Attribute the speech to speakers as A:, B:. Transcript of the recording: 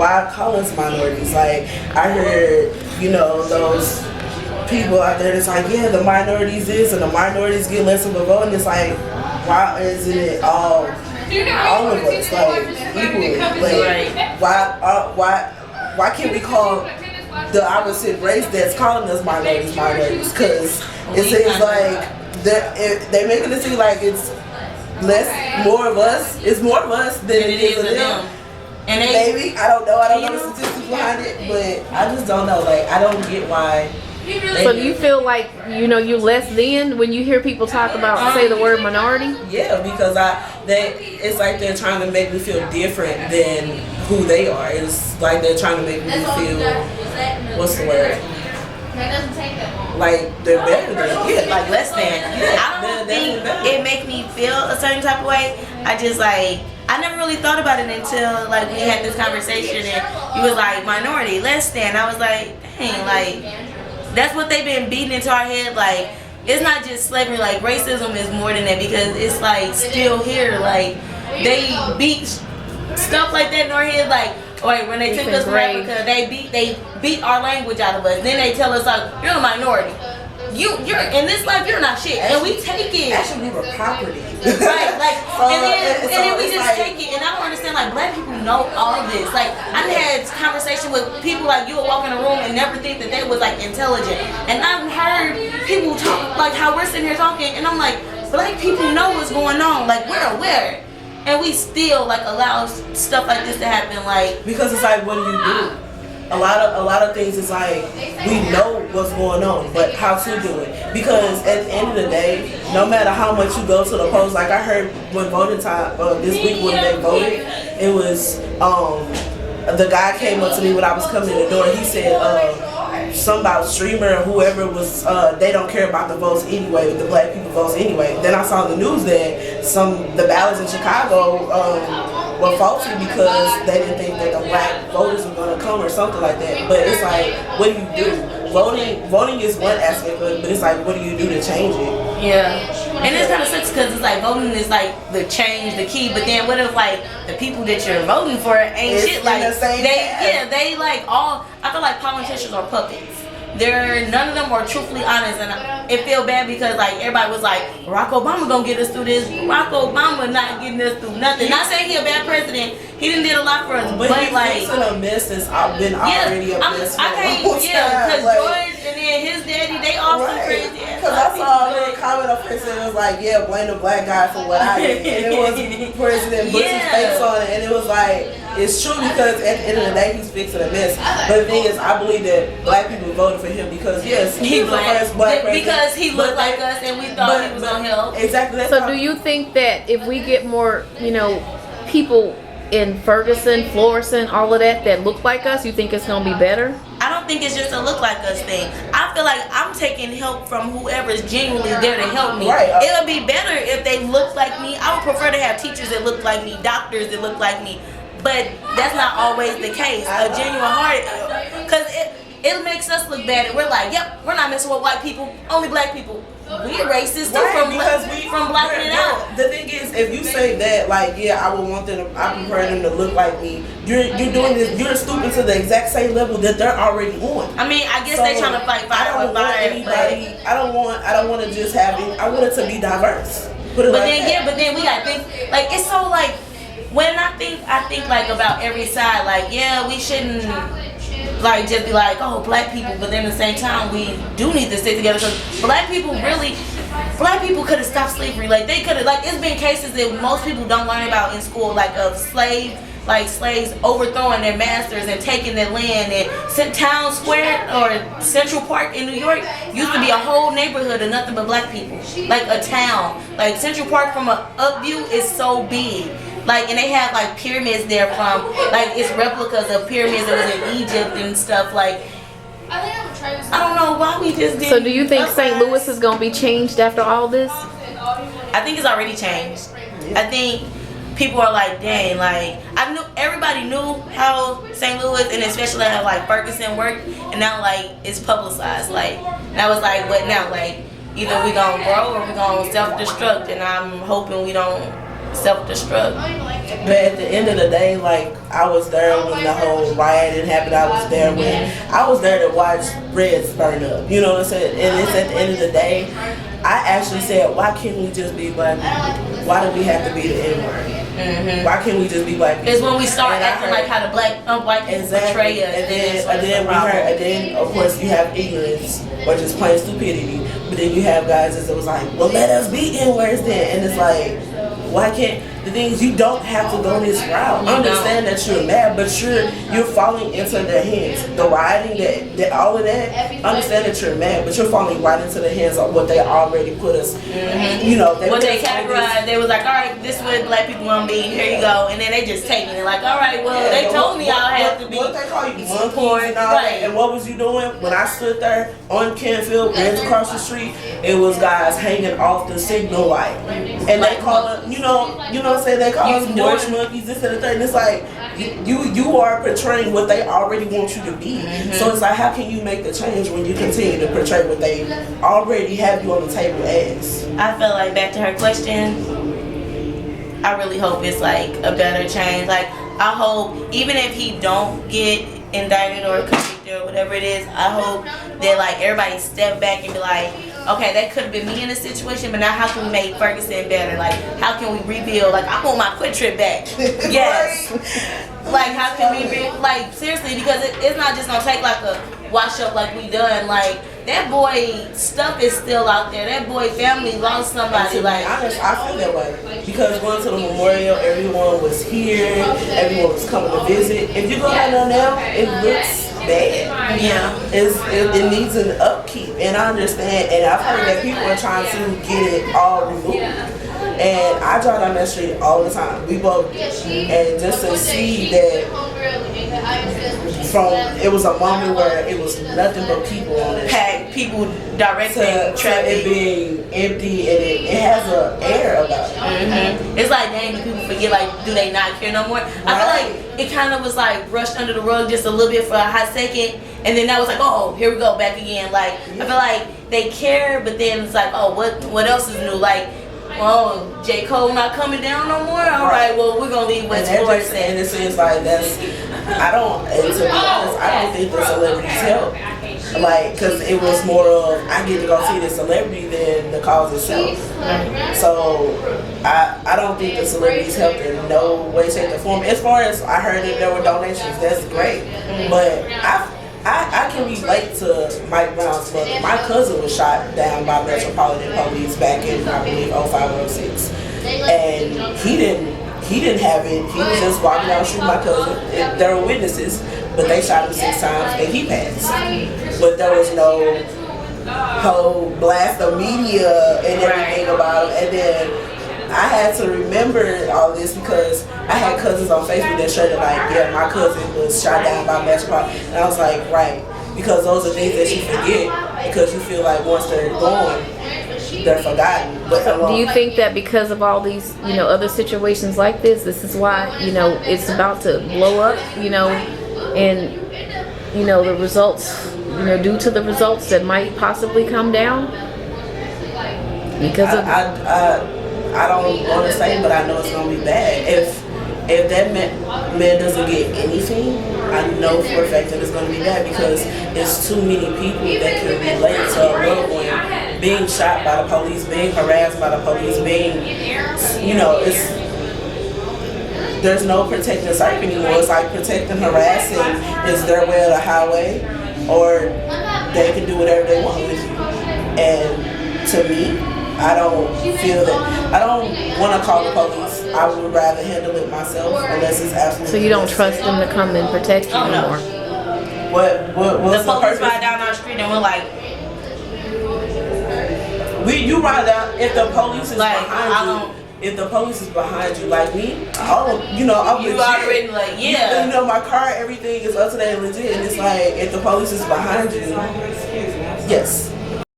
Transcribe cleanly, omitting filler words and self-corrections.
A: why call us minorities? Like, I heard, those people out there that's like, yeah, the minorities this and the minorities get less of a vote, and it's like, why isn't it all of us, like, equally? Like, why can't we call the opposite race that's calling us minorities? Because it seems like they're making it seem like it's more of us. It's more of us than it is of them. And maybe, I don't know. I don't know the statistics behind it, but I just don't know. Like, I don't get why.
B: So do you feel like, you less than when you hear people talk about, say the word minority?
A: Yeah, because it's like they're trying to make me feel different than who they are. It's like they're trying to make me feel, what's the word? Like they're better than,
C: like less than.
A: Yeah,
C: I don't think it make me feel a certain type of way. I never really thought about it until like we had this conversation and you was like minority, less than. I was like, dang, like that's what they've been beating into our head. Like, it's not just slavery, like racism is more than that, because it's like still here. Like, they beat stuff like that in our head. Like, when they took us from Africa, they beat our language out of us. Then they tell us like, you're a minority. You're in this life, you're not shit, and we take it.
A: Actually, we were property.
C: Right, like, and then we just take it, and I don't understand, like, black people know all of this. Like, I had conversation with people, like, you would walk in a room and never think that they was, like, intelligent. And I've heard people talk, like, how we're sitting here talking, and I'm like, black people know what's going on. Like, we're aware. And we still, like, allow stuff like this to happen, like.
A: Because it's like, what do you do? A lot of things is like, we know what's going on, but how to do it. Because at the end of the day, no matter how much you go to the polls, like I heard when voting time this week when they voted, it was the guy came up to me when I was coming in the door. He said something about streamer or whoever was they don't care about the votes anyway, the black people votes anyway. Then I saw the news that the ballots in Chicago were faulty because they didn't think that the black voters were going to come or something like that. But it's like, what do you do? Voting is one aspect of it, but it's like, what do you do to change it?
C: Yeah. And it's kind of sucks because it's like voting is like the change, the key, but then what if like the people that you're voting for ain't shit, like they like all, I feel like politicians are puppets. None of them are truthfully honest, and it feel bad because like everybody was like, Barack Obama gonna get us through this. Barack Obama not getting us through nothing. Not saying he a bad president. He didn't did a lot for us, but like
A: he's a mess since I've been already a mess.
C: Because George and then his daddy, they all some crazy.
A: Because I saw a little comment on Facebook that was like, yeah, blame the black guy for what I did, and it was President Bush's face on it, and it was like, it's true because at the end of the day, he's fixing a mess. But the thing is, I believe that black people voted for him because yes, he was the first black president.
C: Because he looked like us, and we thought he was gonna help.
A: Exactly.
B: So do you think that if we get more, people in Ferguson, Florissant, all of that look like us, you think it's gonna be better?
C: I don't think it's just a look like us thing. I feel like I'm taking help from whoever's genuinely there to help me.
A: Right.
C: It would be better if they look like me. I would prefer to have teachers that look like me, doctors that look like me. But that's not always the case. A genuine heart, because it makes us look bad. And we're like, yep, we're not messing with white people, only black people. We're racist too, from blacking it out.
A: The thing is, if you say that, like, yeah, I would want them I prefer them to look like me. You're doing this. You're stooping to the exact same level that they're already on.
C: I mean, I guess they're trying to fight fire with fire.
A: I don't want to just have it. I want it to be diverse. But
C: then we gotta think like it's so like. When I think like about every side, like, yeah, we shouldn't like just be like, oh, black people, but then at the same time we do need to stick together because black people could have stopped slavery. Like they could have, like it's been cases that most people don't learn about in school, like of slaves overthrowing their masters and taking their land. And Town Square or Central Park in New York used to be a whole neighborhood of nothing but black people, like a town. Like Central Park from an up view is so big. Like, and they have like pyramids there from, like it's replicas of pyramids that was in Egypt and stuff. Like, I don't know why we just did.
B: So do you think St. Louis is going to be changed after all this?
C: I think it's already changed. I think people are like, dang, like everybody knew how St. Louis and especially how like Ferguson worked, and now like it's publicized. Like now it's like, what now? Like either we gonna grow or we gonna self-destruct, and I'm hoping we don't self-destruct.
A: But at the end of the day, like, I was there when the whole rioting happened. I was there to watch Reds burn up. You know what I'm saying? And it's at the end of the day, I actually said, why can't we just be black people? Why do we have to be the N-word? Why can't we just be black people?
C: It's when we start acting like how the white people portray us.
A: And then of course you have ignorance or just plain stupidity. But then you have guys that was like, well, let us be N-words then. And it's like, why can't, the thing is, you don't have to go this route. Understand that you're mad, but you're falling into their hands. The rioting, that all of that, understand that you're mad, but you're falling right into the hands of what they already put us, you know.
C: What they categorized, they was like, all right, this is what black people want to be, here you go. And then they just taking it like, all right, well, they told me I have to be.
A: What they call you, support, and all that. And what was you doing? When I stood there on Canfield, Bridge across the street, it was guys hanging off the signal light. And they call it, you know what I'm saying? They call us bush monkeys, this and the third. And it's like, you are portraying what they already want you to be. So it's like, how can you make the change when you continue to portray what they already have you on the table as?
C: I feel like, back to her question, I really hope it's like a better change. Like, I hope, even if he don't get indicted or convicted or whatever it is, I hope that like everybody step back and be like, okay, that could have been me in this situation, but now how can we make Ferguson better? Like, how can we rebuild? Like, I want my Quick Trip back. Yes. Like, how can we like, seriously, because it's not just gonna take like a wash up like we done. Like, that boy stuff is still out there. That boy family lost somebody.
A: To
C: like,
A: be honest, I feel that way because going to the memorial, everyone was here, everyone was coming to visit. If you go down there now, it looks bad.
C: Yeah.
A: It needs an upkeep, and I understand. And I've heard that people are trying to get it all removed. And I drive down that street all the time. We both, and just to see that. It was a moment where it was nothing but people on it.
C: Packed people directing traffic.
A: It being empty, and it has an air about it.
C: It's like, dang, do people forget, like, do they not care no more? I feel like it kind of was like brushed under the rug just a little bit for a hot second, and then that was like, oh, here we go, back again. Like, I feel like they care, but then it's like, oh, what else is new? Like, well, J. Cole not coming down no more? All right, well, we're going to leave West Forest.
A: And it seems like that's, and to be honest, I don't think the celebrities help. Like, because it was more of, I get to go see the celebrity than the cause itself. So, I don't think the celebrities helped in no way, shape, or form. As far as I heard that there were donations, that's great. But I can relate to Mike Brown's mother. My cousin was shot down by Metropolitan Police back in, I believe, 05 or 06. And he didn't have it. He was just walking down the street with my cousin. There were witnesses, but they shot him 6 times and he passed. But there was no whole blast of media and everything about him. And then I had to remember all this because I had cousins on Facebook that showed like, yeah, my cousin was shot down by Metropolitan. And I was like, right, because those are things that you forget because you feel like once they're gone, they're forgotten. But
B: do you think that because of all these, other situations like this is why, it's about to blow up, and, the results, due to the results that might possibly come down? Because of...
A: I don't want to say, but I know it's going to be bad. If that man doesn't get anything, I know for a fact that it's going to be bad because there's too many people that can relate to a loved one being shot by the police, being harassed by the police, being, there's no protecting safe anymore. It's like protecting, harassing is their way of the highway, or they can do whatever they want with you. And to me, I don't feel that. I don't want to call the police. I would rather handle it myself unless it's absolutely.
B: So you don't trust them to come and protect you anymore?
A: What's
C: the police ride down our street and we're like,
A: you ride down if the police is like, behind you. If the police is behind you, like me, I'm legit.
C: You already like, yeah.
A: My car, everything is up to date and legit. And it's like, if the police is behind you, yes.